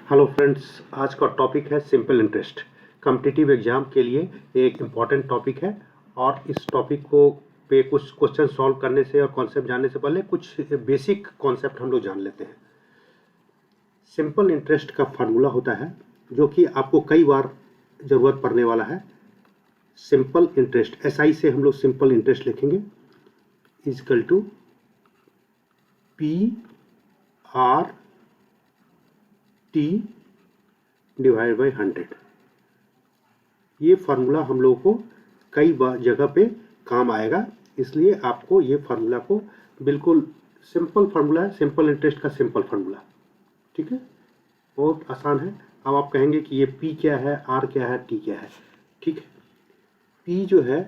Hello friends, आज का topic है सिंपल इंटरेस्ट। कॉम्पिटिटिव एग्जाम के लिए एक इम्पॉर्टेंट टॉपिक है और इस टॉपिक को पे कुछ क्वेश्चन सॉल्व करने से और कॉन्सेप्ट जानने से पहले कुछ बेसिक कॉन्सेप्ट हम लोग जान लेते हैं। सिंपल इंटरेस्ट का फार्मूला होता है जो कि आपको कई बार ज़रूरत पड़ने वाला है। सिंपल इंटरेस्ट SI से हम लोग सिंपल इंटरेस्ट लिखेंगे is equal to PR T divide by 100। ये फार्मूला हम लोगों को कई बार जगह पे काम आएगा, इसलिए आपको ये फार्मूला को बिल्कुल सिंपल फार्मूला है, सिंपल इंटरेस्ट का सिंपल फार्मूला। ठीक है, बहुत आसान है। अब आप कहेंगे कि ये P क्या है, R क्या है, T क्या है। ठीक है, P जो है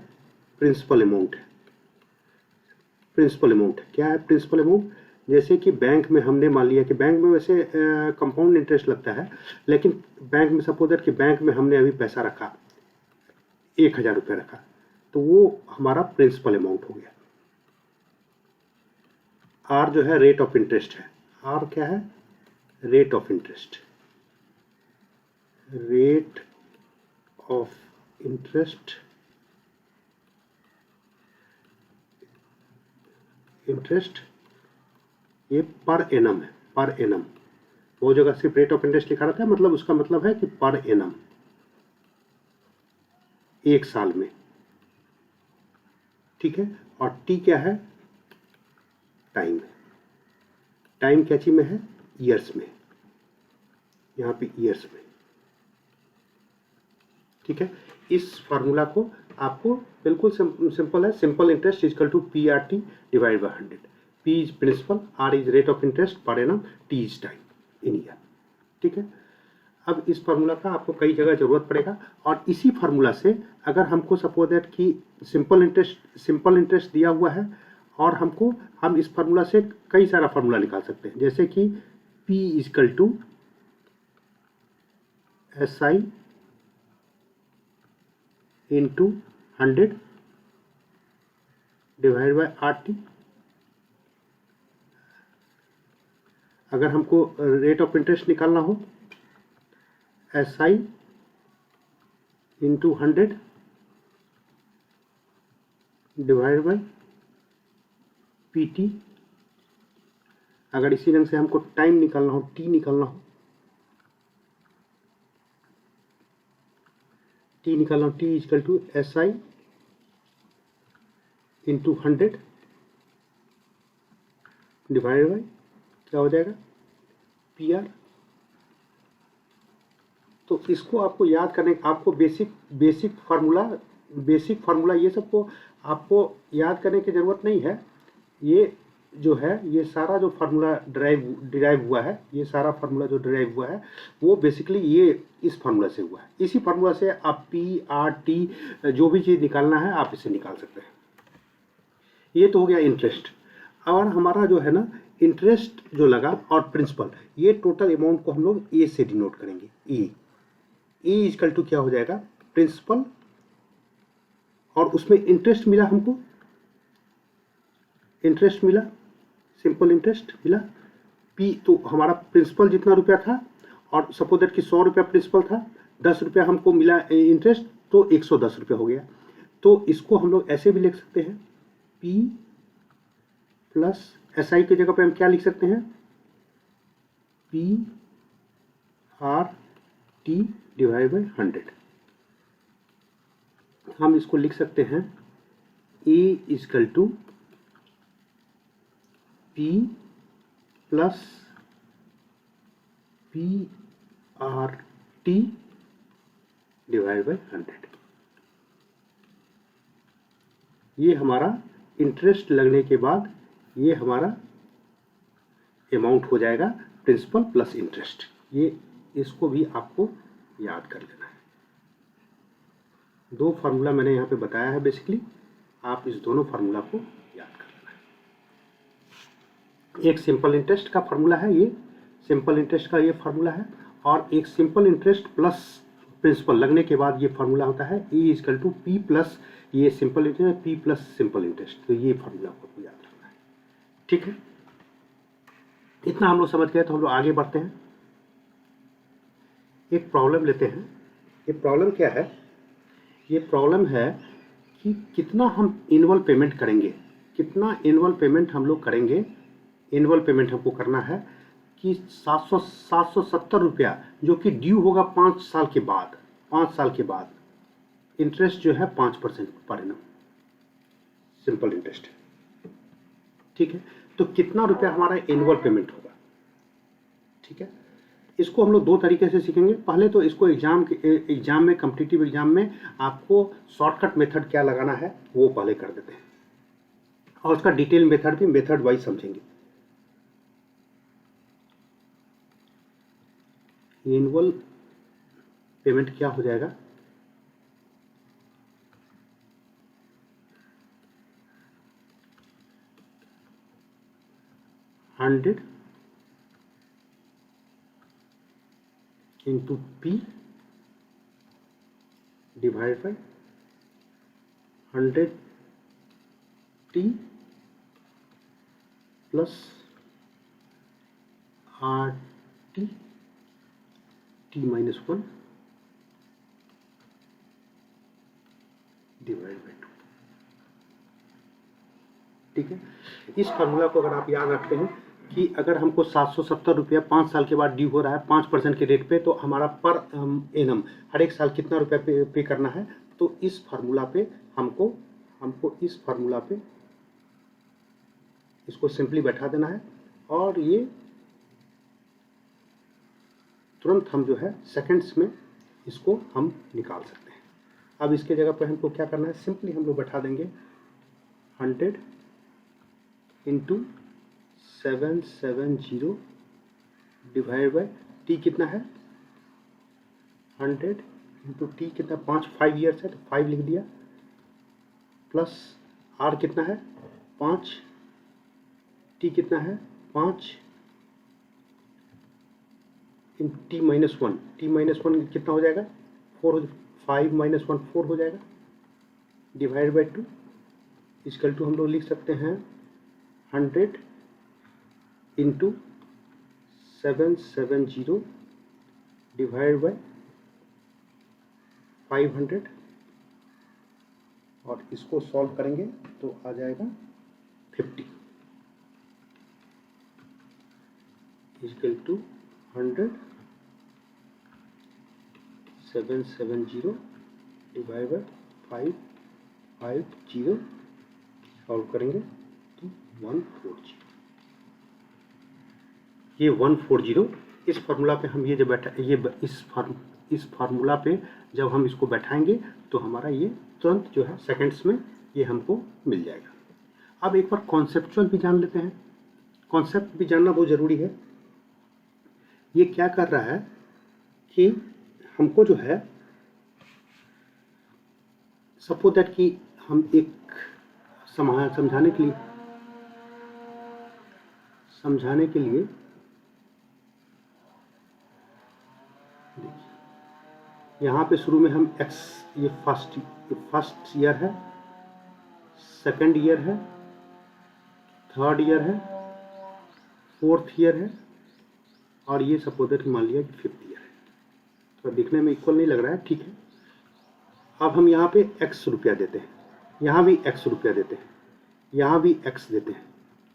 प्रिंसिपल अमाउंट है। प्रिंसिपल अमाउंट क्या है? प्रिंसिपल अमाउंट जैसे कि बैंक में हमने मान लिया कि बैंक में वैसे कंपाउंड इंटरेस्ट लगता है, लेकिन बैंक में सपोज दैट कि बैंक में हमने अभी पैसा रखा 1000 रुपये रखा, तो वो हमारा प्रिंसिपल अमाउंट हो गया। आर जो है रेट ऑफ इंटरेस्ट है। आर क्या है? Rate of interest. Rate of interest ये पर एनम है। पर एनम वो जगह सिर्फ रेट ऑफ इंटरेस्ट लिखा रहता है, मतलब उसका मतलब है कि पर एनम, एक साल में। ठीक है, और टी क्या है? टाइम। टाइम क्या चीज में है? ईयर्स में, यहाँ पे ईयर्स में। ठीक है, इस फार्मूला को आपको बिल्कुल सिंपल है। Simple interest is equal to PRT divide by 100। P is principal, R is rate of interest per annum, T is time in year. ठीक है, अब इस फार्मूला का आपको कई जगह जरूरत पड़ेगा और इसी फार्मूला से अगर हमको सपोज दैट कि सिंपल इंटरेस्ट दिया हुआ है और हम इस फार्मूला से कई सारा फार्मूला निकाल सकते हैं, जैसे कि P is equal to SI into 100 divide by RT। अगर हमको रेट ऑफ इंटरेस्ट निकालना हो SI into 100 divide by PT। अगर इसी ढंग से हमको टाइम निकालना हो, T निकालना हो, T is equal to SI into 100 divide by क्या हो जाएगा? PR। तो इसको आपको याद करने, आपको बेसिक फार्मूला ये सबको आपको याद करने की ज़रूरत नहीं है। ये जो है, ये सारा जो फार्मूला डिराइव हुआ है, ये सारा फार्मूला जो डिराइव हुआ है वो बेसिकली ये इस फार्मूला से हुआ है। इसी फार्मूला से आप PRT जो भी चीज़ निकालना है आप इसे निकाल सकते हैं। ये तो हो गया इंटरेस्ट। और हमारा जो है ना, इंटरेस्ट जो लगा और प्रिंसिपल, ये टोटल अमाउंट को हम लोग ए से डिनोट करेंगे। ए इजकल टू क्या हो जाएगा? प्रिंसिपल, और उसमें इंटरेस्ट मिला, हमको इंटरेस्ट मिला, सिंपल इंटरेस्ट मिला। पी तो हमारा प्रिंसिपल जितना रुपया था, और सपोज दैट कि 100 रुपया प्रिंसिपल था, 10 रुपया हमको मिला इंटरेस्ट, तो 110 रुपया हो गया। तो इसको हम लोग ऐसे भी लिख सकते हैं, P प्लस SI की जगह पे हम क्या लिख सकते हैं? PRT divide by 100। हम इसको लिख सकते हैं A is equal to P plus PRT divide by 100। ये हमारा इंटरेस्ट लगने के बाद ये हमारा अमाउंट हो जाएगा, प्रिंसिपल प्लस इंटरेस्ट। ये इसको भी आपको याद कर लेना है। दो फार्मूला मैंने यहाँ पे बताया है बेसिकली, आप इस दोनों फार्मूला को याद कर लेना है। एक सिंपल इंटरेस्ट का फार्मूला है, ये सिंपल इंटरेस्ट का ये फार्मूला है, और एक सिंपल इंटरेस्ट प्लस प्रिंसिपल लगने के बाद ये फार्मूला होता है E is equal to P plus ये simple interest, P plus simple interest. तो ये फार्मूला आपको याद रखना है। ठीक है, इतना हम लोग समझ गए तो हम लोग आगे बढ़ते हैं। एक प्रॉब्लम लेते हैं। ये प्रॉब्लम क्या है? ये प्रॉब्लम है कि कितना हम एनुअल पेमेंट करेंगे, कितना एनुअल पेमेंट हम लोग करेंगे। एनुअल पेमेंट हमको करना है कि 770 रुपया, जो कि ड्यू होगा 5 साल के बाद। 5 साल के बाद इंटरेस्ट जो है 5% पर एनम, सिंपल इंटरेस्ट। ठीक है, तो कितना रुपया हमारा एनुअल पेमेंट होगा? ठीक है, इसको हम लोग दो तरीके से सीखेंगे। पहले तो इसको एग्जाम में, कॉम्पिटिटिव एग्जाम में आपको शॉर्टकट मेथड क्या लगाना है वो पहले कर देते हैं, और उसका डिटेल मेथड भी मेथड वाइज समझेंगे। एनुअल पेमेंट क्या हो जाएगा? $100 into P divided by 100T plus RT T minus 1 divided by 2। ठीक है, इस फार्मूला को अगर आप याद रखते हैं कि अगर हमको 770 रुपया 5 साल के बाद ड्यू हो रहा है 5% के रेट पे, तो हमारा पर एनम हर एक साल कितना रुपया पे करना है, तो इस फार्मूला पे हमको इस फार्मूला पे इसको सिंपली बैठा देना है, और ये तुरंत हम जो है सेकंड्स में इसको हम निकाल सकते हैं। अब इसके जगह पर हमको क्या करना है, सिंपली हम लोग बैठा देंगे 100 इंटू 770 डिवाइड बाय टी कितना है, 100 इंटू टी कितना, 5 ईयर्स है तो 5 लिख दिया, प्लस आर कितना है 5, टी कितना है 5, इन टी माइनस 1, टी माइनस 1 कितना हो जाएगा 4, 5 माइनस 1 4 हो जाएगा, डिवाइड बाय 2 इक्वल टू हम लोग लिख सकते हैं 100 इंटू 770 डिवाइड बाय 500, और इसको सॉल्व करेंगे तो आ जाएगा 50 equal to 100 770 divide by 550, solve करेंगे तो 140। ये 140 इस फार्मूला पे हम ये जब बैठा इस फार्मूला पे जब हम इसको बैठाएंगे तो हमारा ये तुरंत जो है सेकंड्स में ये हमको मिल जाएगा। अब एक बार कॉन्सेप्चुअल भी जान लेते हैं, कॉन्सेप्ट भी जानना बहुत ज़रूरी है। ये क्या कर रहा है कि हमको जो है सपोज दैट कि हम एक समझाने के लिए यहाँ पे शुरू में हम x, ये फर्स्ट ईयर है, सेकंड ईयर है, थर्ड ईयर है, फोर्थ ईयर है, और ये सपोज दैट मान लिया कि 5th ईयर है। तो दिखने में इक्वल नहीं लग रहा है, ठीक है। अब हम यहाँ पे x रुपया देते हैं, यहाँ भी x रुपया देते हैं, यहाँ भी x देते हैं,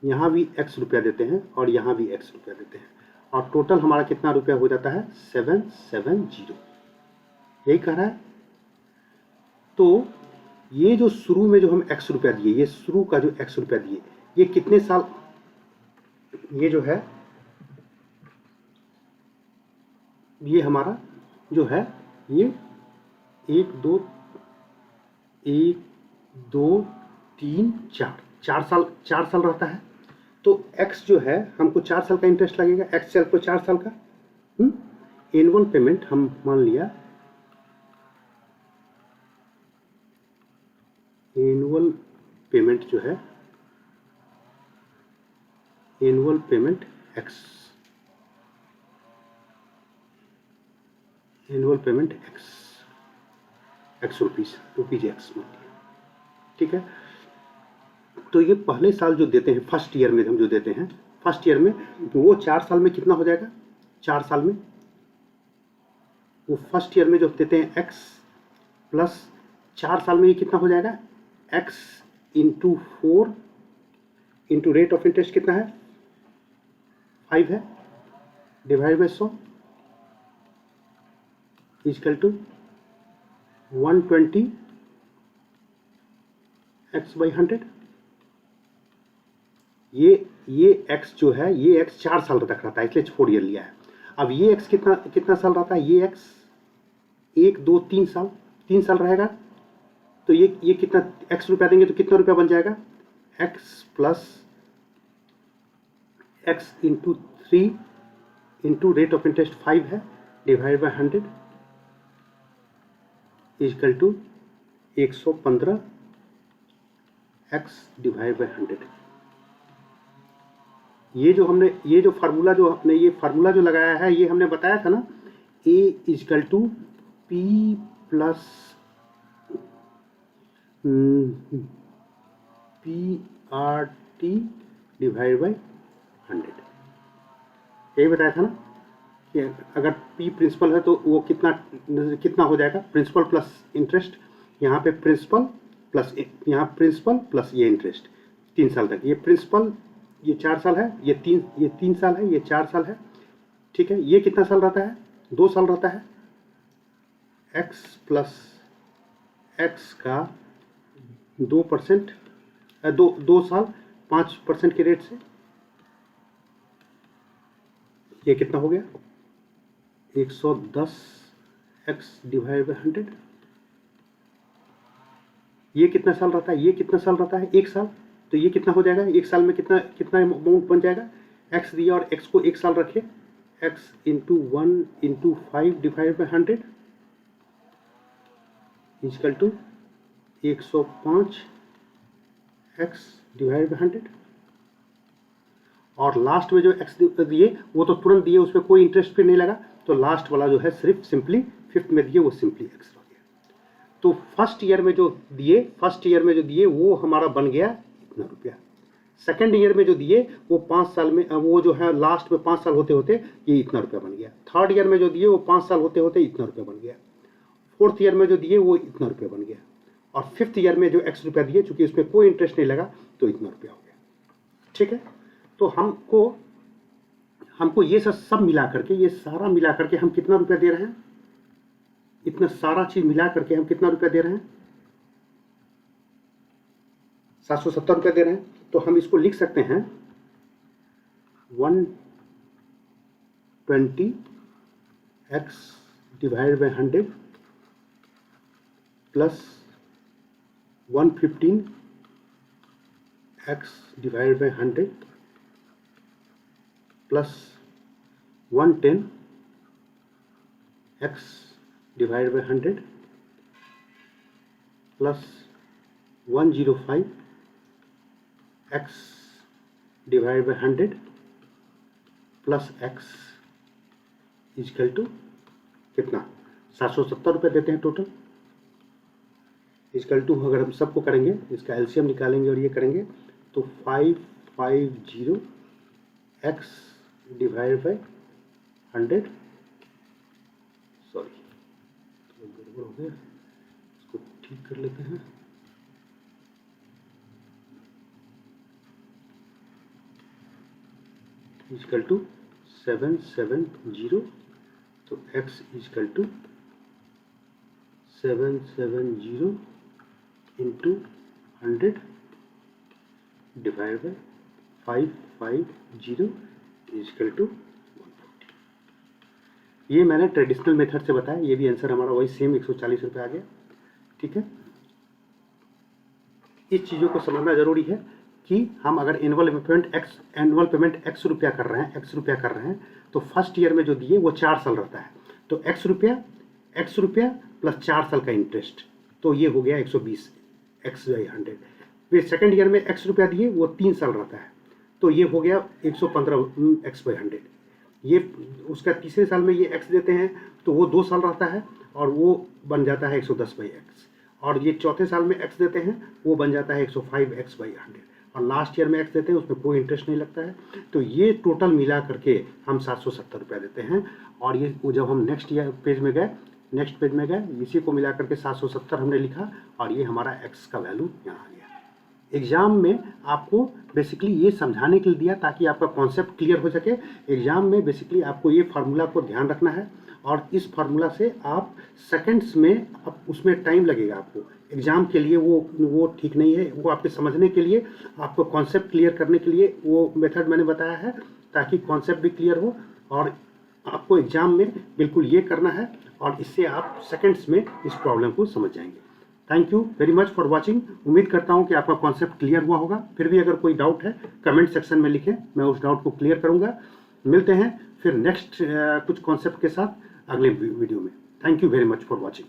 यहाँ भी x रुपया देते हैं, और यहाँ भी x रुपया देते हैं, और टोटल हमारा कितना रुपया हो जाता है 770, यही कह रहा है। तो ये जो शुरू में जो हम x रुपया दिए, ये शुरू का जो x रुपया दिए, ये कितने साल, ये जो है ये हमारा जो है ये 1 2 3 4 साल रहता है। तो x जो है हमको 4 साल का इंटरेस्ट लगेगा, x सेल को 4 साल का। एनुअल पेमेंट हम मान लिया, एनुअल पेमेंट जो है, annual payment x, annual payment x rupees x मान लिया, ठीक है। तो ये पहले साल जो देते हैं फर्स्ट ईयर में हम जो देते हैं, फर्स्ट ईयर में वो 4 साल में कितना हो जाएगा, 4 साल में वो फर्स्ट ईयर में जो देते हैं x प्लस 4 साल में ये कितना हो जाएगा, x into 4 into rate of interest कितना है 5 है, divide by 100 is equal to 120 x by 100। ये x जो है ये x 4 साल तक रहता है, इसलिए 4 ईयर लिया है। अब ये x कितना साल रहता है, ये x 1 2 3 साल 3 साल रहेगा। तो ये कितना x रुपया देंगे तो कितना रुपया बन जाएगा, x plus x into 3 into rate of interest 5 है, divide by 100 is equal to 115 x divide by 100। ये जो फार्मूला जो लगाया है ये हमने बताया था ना, a is equal to p plus PRT divide by 100। यही बताया था ना कि अगर P प्रिंसिपल है तो वो कितना हो जाएगा, प्रिंसिपल प्लस इंटरेस्ट, यहाँ पे प्रिंसिपल प्लस ये इंटरेस्ट 3 साल तक। ये प्रिंसिपल ये 4 साल है, ये 3 साल है, ये 4 साल है, ठीक है। ये कितना साल रहता है, 2 साल रहता है। x प्लस x का 2% 2 साल 5% के रेट से ये कितना हो गया 110 x डिवाइड बाई 100। ये कितना साल रहता है, ये कितना साल रहता है 1 साल। तो ये कितना हो जाएगा, 1 साल में कितना अमाउंट बन जाएगा, x दिया और x को 1 साल रखे, x into 1 into 5 divide by 100 is equal to 105 x divide by 100। और लास्ट में जो x दिए वो तो तुरंत दिए, उसमें कोई इंटरेस्ट पे नहीं लगा, तो लास्ट वाला जो है सिर्फ सिंपली फिफ्थ में दिए वो सिंपली x हो गया। तो फर्स्ट ईयर में जो दिए वो हमारा बन गया इतना रुपया। सेकेंड ईयर में जो दिए वो 5 साल में, वो जो है लास्ट में 5 साल होते होते ये इतना रुपया बन गया। थर्ड ईयर में जो दिए वो 5 साल होते होते इतना रुपया बन गया। फोर्थ ईयर में जो दिए वो इतना रुपया बन गया। और फिफ्थ ईयर में जो x रुपया दिए, चूंकि उसमें कोई इंटरेस्ट नहीं लगा तो इतना रुपया हो गया, ठीक है। तो हमको ये सब मिला करके, ये सारा मिला करके हम कितना रुपया दे रहे हैं, इतना सारा चीज मिला करके हम कितना रुपया दे रहे हैं, 770 रुपया दे रहे हैं। तो हम इसको लिख सकते हैं 120 x divide by 100 plus 115 x divide by 100 plus 110 x divide by 100 plus 105 x divide by 100 plus x is equal to कितना 770 रुपये देते हैं टोटल। इजकल टू अगर हम सबको करेंगे, इसका एलसीएम निकालेंगे और ये करेंगे तो 550 x डिवाइड बाई 100, सॉरी तो गड़बड़ हो गया, इसको ठीक कर लेते हैं। इजकल टू 770, तो x is equal to 770 into 100 divide by 550 is equal to 140। ये मैंने ट्रेडिशनल मेथड से बताया, ये भी आंसर हमारा वही सेम 140 रुपये आ गया, ठीक है। इस चीज़ों को समझना जरूरी है कि हम अगर एनुअल पेमेंट x रुपया कर रहे हैं तो फर्स्ट ईयर में जो दिए वो 4 साल रहता है, तो x रुपया प्लस 4 साल का इंटरेस्ट, तो ये हो गया 120 x बाई 100। फिर सेकेंड ईयर में x रुपया दिए वो 3 साल रहता है, तो ये हो गया 115 x बाई 100। ये उसका तीसरे साल में ये x देते हैं तो वो 2 साल रहता है और वो बन जाता है 110 बाई x। और ये चौथे साल में x देते हैं वो बन जाता है 105 x बाई 100। और लास्ट ईयर में एक्स देते हैं, उसमें कोई इंटरेस्ट नहीं लगता है। तो ये टोटल मिला करके हम 770 रुपया देते हैं। और ये जब हम नेक्स्ट पेज में गए इसी को मिला करके 770 हमने लिखा और ये हमारा एक्स का वैल्यू यहाँ आ गया। एग्जाम में आपको बेसिकली ये समझाने के लिए दिया ताकि आपका कॉन्सेप्ट क्लियर हो सके। एग्जाम में बेसिकली आपको ये फार्मूला को ध्यान रखना है और इस फार्मूला से आप सेकंड्स में, अब उसमें टाइम लगेगा आपको एग्जाम के लिए, वो ठीक नहीं है। वो आपके समझने के लिए, आपको कॉन्सेप्ट क्लियर करने के लिए वो मेथड मैंने बताया है ताकि कॉन्सेप्ट भी क्लियर हो और आपको एग्जाम में बिल्कुल ये करना है और इससे आप सेकंड्स में इस प्रॉब्लम को समझ जाएंगे। Thank you very much for watching. उम्मीद करता हूँ कि आपका कॉन्सेप्ट क्लियर हुआ होगा। फिर भी अगर कोई डाउट है कमेंट सेक्शन में लिखें, मैं उस डाउट को क्लियर करूँगा। मिलते हैं फिर नेक्स्ट कुछ कॉन्सेप्ट के साथ अगले वीडियो में। Thank you very much for watching.